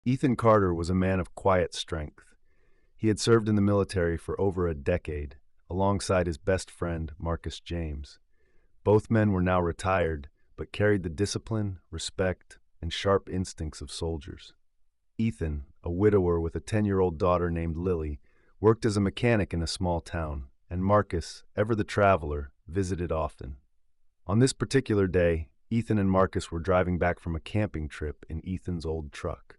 Ethan Carter was a man of quiet strength. He had served in the military for over a decade, alongside his best friend, Marcus James. Both men were now retired, but carried the discipline, respect, and sharp instincts of soldiers. Ethan, a widower with a 10-year-old daughter named Lily, worked as a mechanic in a small town, and Marcus, ever the traveler, visited often. On this particular day, Ethan and Marcus were driving back from a camping trip in Ethan's old truck.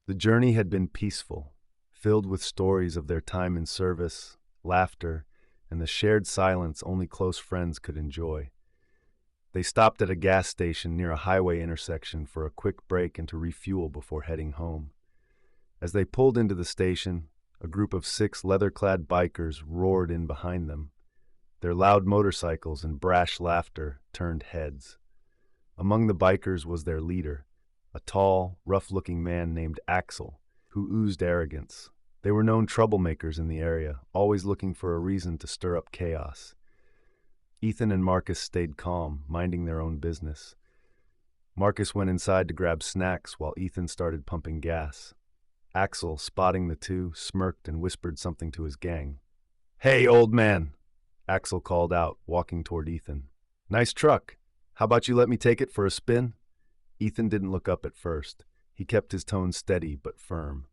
The journey had been peaceful, filled with stories of their time in service, laughter, and the shared silence only close friends could enjoy. They stopped at a gas station near a highway intersection for a quick break and to refuel before heading home. As they pulled into the station, a group of 6 leather-clad bikers roared in behind them. Their loud motorcycles and brash laughter turned heads. Among the bikers was their leader, a tall, rough-looking man named Axel, who oozed arrogance. They were known troublemakers in the area, always looking for a reason to stir up chaos. Ethan and Marcus stayed calm, minding their own business. Marcus went inside to grab snacks while Ethan started pumping gas. Axel, spotting the two, smirked and whispered something to his gang. "Hey, old man," Axel called out, walking toward Ethan. "Nice truck. How about you let me take it for a spin?" Ethan didn't look up at first. He kept his tone steady but firm.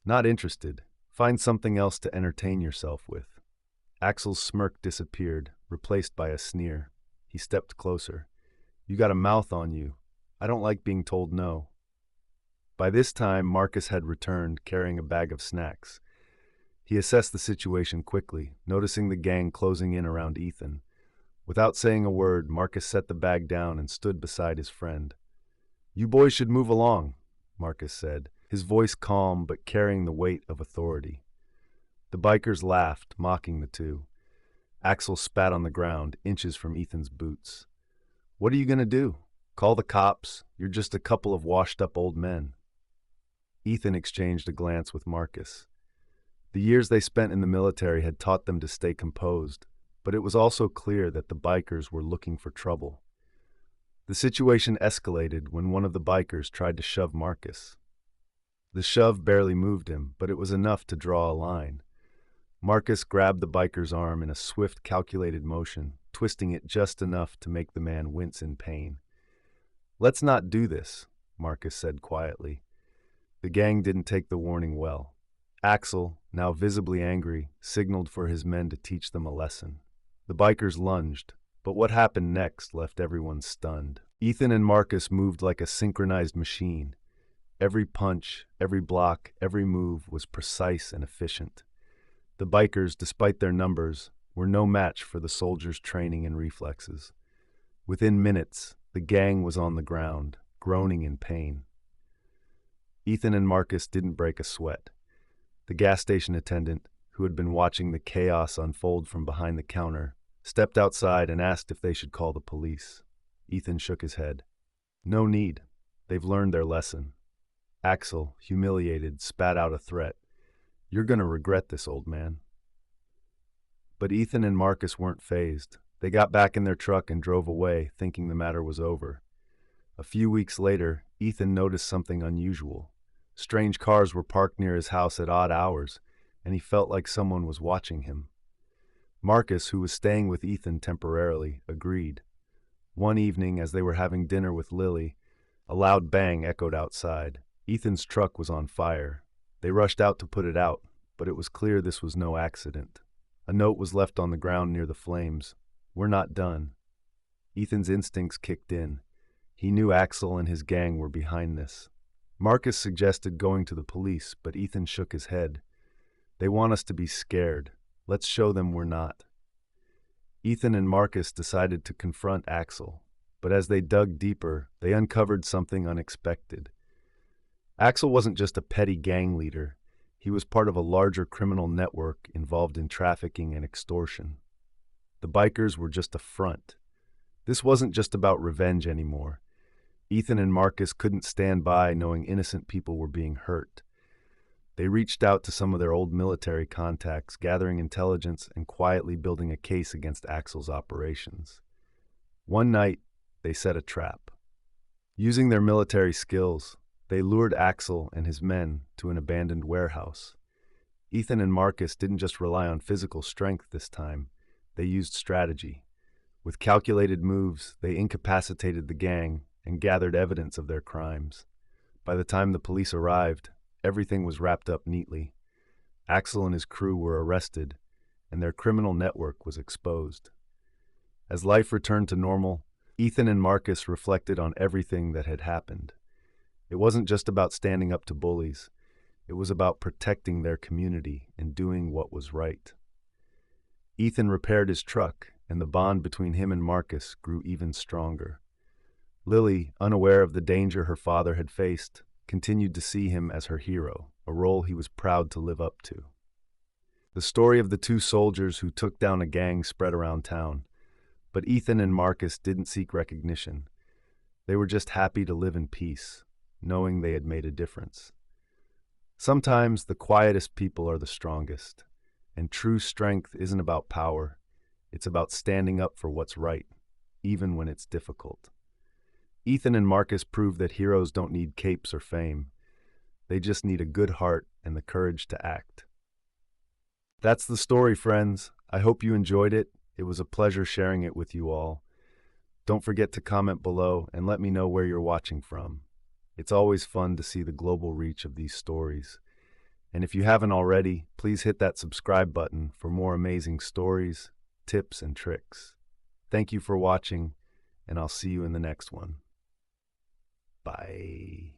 "Not interested. Find something else to entertain yourself with." Axel's smirk disappeared, replaced by a sneer. He stepped closer. "You got a mouth on you. I don't like being told no." By this time, Marcus had returned, carrying a bag of snacks. He assessed the situation quickly, noticing the gang closing in around Ethan. Without saying a word, Marcus set the bag down and stood beside his friend. "You boys should move along," Marcus said, his voice calm but carrying the weight of authority. The bikers laughed, mocking the two. Axel spat on the ground, inches from Ethan's boots. "What are you going to do? Call the cops? You're just a couple of washed-up old men." Ethan exchanged a glance with Marcus. The years they spent in the military had taught them to stay composed, but it was also clear that the bikers were looking for trouble. The situation escalated when one of the bikers tried to shove Marcus. The shove barely moved him, but it was enough to draw a line. Marcus grabbed the biker's arm in a swift, calculated motion, twisting it just enough to make the man wince in pain. "Let's not do this," Marcus said quietly. The gang didn't take the warning well. Axel, now visibly angry, signaled for his men to teach them a lesson. The bikers lunged, but what happened next left everyone stunned. Ethan and Marcus moved like a synchronized machine. Every punch, every block, every move was precise and efficient. The bikers, despite their numbers, were no match for the soldiers' training and reflexes. Within minutes, the gang was on the ground, groaning in pain. Ethan and Marcus didn't break a sweat. The gas station attendant, who had been watching the chaos unfold from behind the counter, stepped outside and asked if they should call the police. Ethan shook his head. "No need. They've learned their lesson." Axel, humiliated, spat out a threat. "You're going to regret this, old man." But Ethan and Marcus weren't fazed. They got back in their truck and drove away, thinking the matter was over. A few weeks later, Ethan noticed something unusual. Strange cars were parked near his house at odd hours, and he felt like someone was watching him. Marcus, who was staying with Ethan temporarily, agreed. One evening, as they were having dinner with Lily, a loud bang echoed outside. Ethan's truck was on fire. They rushed out to put it out, but it was clear this was no accident. A note was left on the ground near the flames. "We're not done." Ethan's instincts kicked in. He knew Axel and his gang were behind this. Marcus suggested going to the police, but Ethan shook his head. "They want us to be scared. Let's show them we're not." Ethan and Marcus decided to confront Axel, but as they dug deeper, they uncovered something unexpected. Axel wasn't just a petty gang leader. He was part of a larger criminal network involved in trafficking and extortion. The bikers were just a front. This wasn't just about revenge anymore. Ethan and Marcus couldn't stand by knowing innocent people were being hurt. They reached out to some of their old military contacts, gathering intelligence and quietly building a case against Axel's operations. One night, they set a trap. Using their military skills, They lured Axel and his men to an abandoned warehouse. Ethan and Marcus didn't just rely on physical strength this time, they used strategy. With calculated moves, they incapacitated the gang and gathered evidence of their crimes. By the time the police arrived, everything was wrapped up neatly. Axel and his crew were arrested, and their criminal network was exposed. As life returned to normal, Ethan and Marcus reflected on everything that had happened. It wasn't just about standing up to bullies. It was about protecting their community and doing what was right. Ethan repaired his truck, and the bond between him and Marcus grew even stronger. Lily, unaware of the danger her father had faced, continued to see him as her hero, a role he was proud to live up to. The story of the two soldiers who took down a gang spread around town, but Ethan and Marcus didn't seek recognition. They were just happy to live in peace, knowing they had made a difference. Sometimes the quietest people are the strongest, and true strength isn't about power. It's about standing up for what's right, even when it's difficult. Ethan and Marcus proved that heroes don't need capes or fame. They just need a good heart and the courage to act. That's the story, friends. I hope you enjoyed it. It was a pleasure sharing it with you all. Don't forget to comment below and let me know where you're watching from. It's always fun to see the global reach of these stories. And if you haven't already, please hit that subscribe button for more amazing stories, tips, and tricks. Thank you for watching, and I'll see you in the next one. Bye.